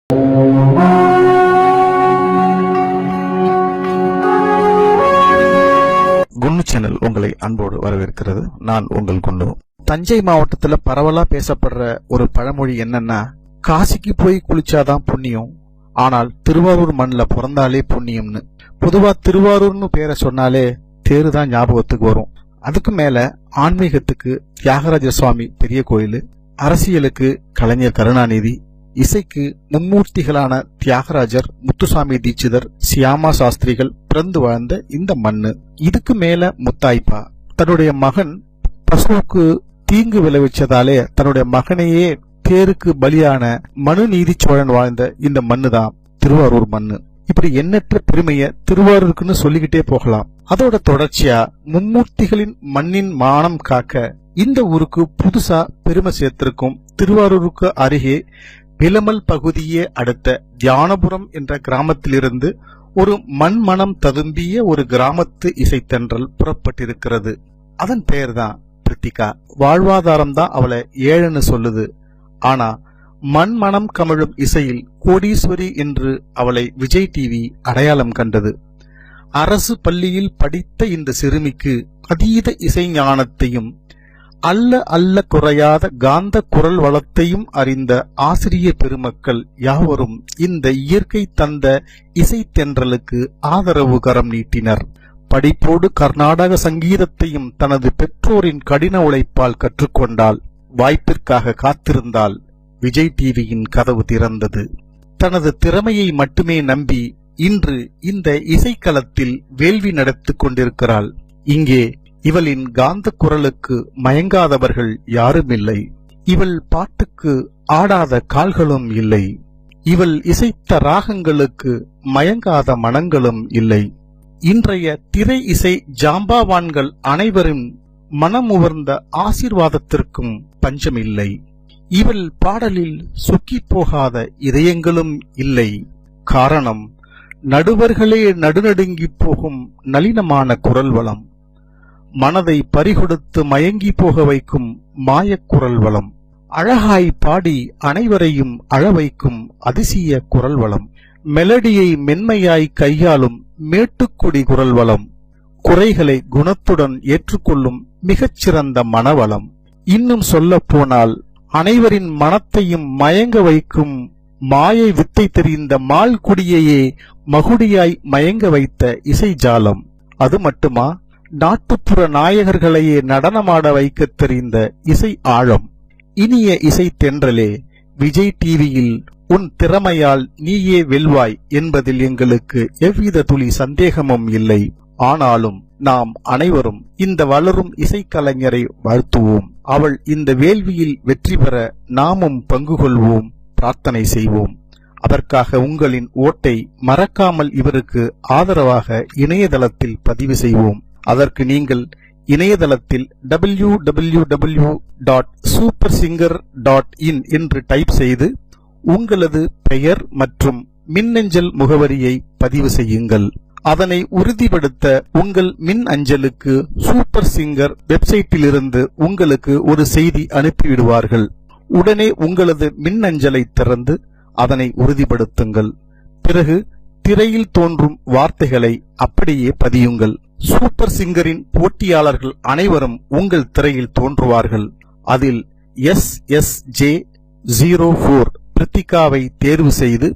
குன்னு channel உங்களை அன்போடு வரவேற்கிறது. நான் உங்கள் குன்னு. தஞ்சை மாவட்டத்துல பரவலா பேசப்படுற ஒரு பழமொழி என்னன்னா, காசிக்கு போய் குளிச்சாதான் புண்ணியம், ஆனால் திருவாரூர் மண்ணில் பிறந்தாலே புண்ணியம்னு. பொதுவா திருவாரூர்னு பேரை சொன்னாலே தேருதான் ஞாபகத்துக்கு வரும். அதுக்கு மேல ஆன்மீகத்துக்கு தியாகராஜ சுவாமி பெரிய கோயில், அரசியலுக்கு கலைஞர் கருணாநிதி, இசைக்கு மும்மூர்த்திகளான தியாகராஜர், முத்துசாமி தீட்சிதர், சியாமா சாஸ்திரிகள் பிறந்து வாழ்ந்த இந்த மண்ணு. இதுக்கு மேல முத்தாய்ப்பா தன்னுடைய மகன் பசுவுக்கு தீங்கு விளைவிச்சதாலே தன்னுடைய மகனையே தேருக்கு பலியான மனு நீதி சோழன் வாழ்ந்த இந்த மண்ணு தான் திருவாரூர் மண்ணு. இப்படி எண்ணற்ற பெருமைய திருவாரூருக்குன்னு சொல்லிக்கிட்டே போகலாம். அதோட தொடர்ச்சியா மும்மூர்த்திகளின் மண்ணின் மானம் காக்க இந்த ஊருக்கு புதுசா பெருமை சேர்த்திருக்கும் திருவாரூருக்கு அருகே விலமல் பகுதியே அடுத்த தியானபுரம் என்ற கிராமத்திலிருந்து ஒரு மண்மணம் ததும்பிய ஒரு கிராமத்து இசைத்தென்றல் புறப்பட்டிருக்கிறது. அதன் பெயர்தான் பிரித்திகா. வாழ்வாதாரம் தான் அவளை ஏழுன்னு சொல்லுது. ஆனா மண்மணம் கமழும் இசையில் கோடீஸ்வரி என்று அவளை விஜய் டிவி அடையாளம் கண்டது. அரசு பள்ளியில் படித்த இந்த சிறுமிக்கு அதீத இசை ஞானத்தையும் அல்ல குறையாத காந்த குரல் வளத்தையும் அறிந்த ஆசிரிய பெருமக்கள் யாவரும் இந்த இயற்கை தந்த இசைத்தென்றலுக்கு ஆதரவு கரம் நீட்டினர். படிப்போடு கர்நாடக சங்கீதத்தையும் தனது பெற்றோரின் கடின உழைப்பால் கற்றுக்கொண்டால், வாய்ப்பிற்காக காத்திருந்தால் விஜய் டிவியின் கதவு திறந்தது. தனது திறமையை மட்டுமே நம்பி இன்று இந்த இசைக்களத்தில் வேள்வி நடத்திக் கொண்டிருக்கிறாள். இங்கே இவளின் காந்த குரலுக்கு மயங்காதவர்கள் யாரும் இல்லை. இவள் பாட்டுக்கு ஆடாத கால்களும் இல்லை. இவள் இசைத்த ராகங்களுக்கு மயங்காத மனங்களும் இல்லை. இன்றைய திரை இசை ஜாம்பாவான்கள் அனைவரும் மனமுவர்ந்த ஆசீர்வாதத்திற்கும் பஞ்சமில்லை. இவள் பாடலில் சொக்கி போகாத இதயங்களும் இல்லை. காரணம், நடுவர்களே நடுநடுங்கி போகும் நளினமான குரல் வளம், மனதை பறிகொடுத்து மயங்கி போக வைக்கும் மாயக்குரல் வளம், அழகாய் பாடி அனைவரையும் அழவைக்கும் அதிசய குரல் வளம், மெலடியை மென்மையாய் கையாளும் மேட்டுக்குடி குரல் வளம், குறைகளை குணத்துடன் ஏற்றுக்கொள்ளும் மிகச்சிறந்த மனவளம், இன்னும் சொல்ல போனால் அனைவரின் மனத்தையும் மயங்க வைக்கும் மாயை வித்தை தெரிந்த மால்குடியையே மகுடியாய் மயங்க வைத்த இசை ஜாலம். அது மட்டுமா, நாட்டுப்புற நாயகர்களையே நடனமாட வைக்க தெரிந்த இசை ஆழம். இனிய இசை தென்றலே, விஜய் டிவியில் உன் திறமையால் நீயே வெல்வாய் என்பதில் எங்களுக்கு எவ்வித துளி சந்தேகமும் இல்லை. ஆனாலும் நாம் அனைவரும் இந்த வளரும் இசைக்கலைஞரை வாழ்த்துவோம். அவள் இந்த வேள்வியில் வெற்றி பெற நாமும் பங்கு கொள்வோம், பிரார்த்தனை செய்வோம். அதற்காக உங்களின் ஓட்டை மறக்காமல் இவருக்கு ஆதரவாக இணையதளத்தில் பதிவு செய்வோம். அதற்கு நீங்கள் இணையதளத்தில் www.supersinger.in என்று டைப் செய்து உங்களது பெயர் மற்றும் மின்னஞ்சல் முகவரியை பதிவு செய்யுங்கள். அதனை உறுதிப்படுத்த உங்கள் மின் அஞ்சலுக்கு சூப்பர் சிங்கர் வெப்சைட்டிலிருந்து உங்களுக்கு ஒரு செய்தி அனுப்பிவிடுவார்கள். உடனே உங்களது மின் அஞ்சலை திறந்து அதனை உறுதிப்படுத்துங்கள். பிறகு திரையில் தோன்றும் வார்த்தைகளை அப்படியே பதியுங்கள். சூப்பர் சிங்கரின் போட்டியாளர்கள் அனைவரும் உங்கள் திரையில் தோன்றுவார்கள். அதில் SSJ04 பிரித்திகாவை தேர்வு செய்து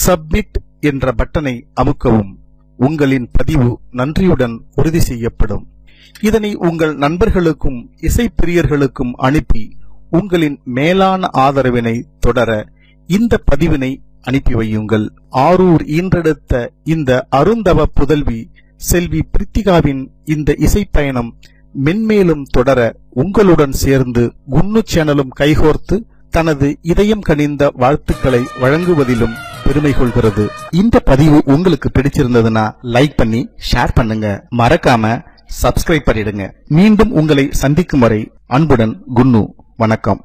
சப்மிட் என்ற பட்டனை அமுக்கவும். உங்களின் பதிவு நன்றியுடன் உறுதி செய்யப்படும். இதனை உங்கள் நண்பர்களுக்கும் இசைப்பிரியர்களுக்கும் அனுப்பி உங்களின் மேலான ஆதரவினை தொடர இந்த பதிவினை அனுப்பி வையுங்கள். ஆரூர் ஈன்றெடுத்த இந்த அருந்தவ புதல்வி செல்வி பிரித்திகாவின் இந்த இசை பயணம் மென்மேலும் தொடர உங்களுடன் சேர்ந்து குன்னு சேனலும் கைகோர்த்து தனது இதயம் கனிந்த வாழ்த்துக்களை வழங்குவதிலும் பெருமை கொள்கிறது. இந்த பதிவு உங்களுக்கு பிடிச்சிருந்ததுன்னா லைக் பண்ணி ஷேர் பண்ணுங்க. மறக்காம சப்ஸ்கிரைப் பண்ணிடுங்க. மீண்டும் உங்களை சந்திக்கும் வரை அன்புடன் குன்னு. வணக்கம்.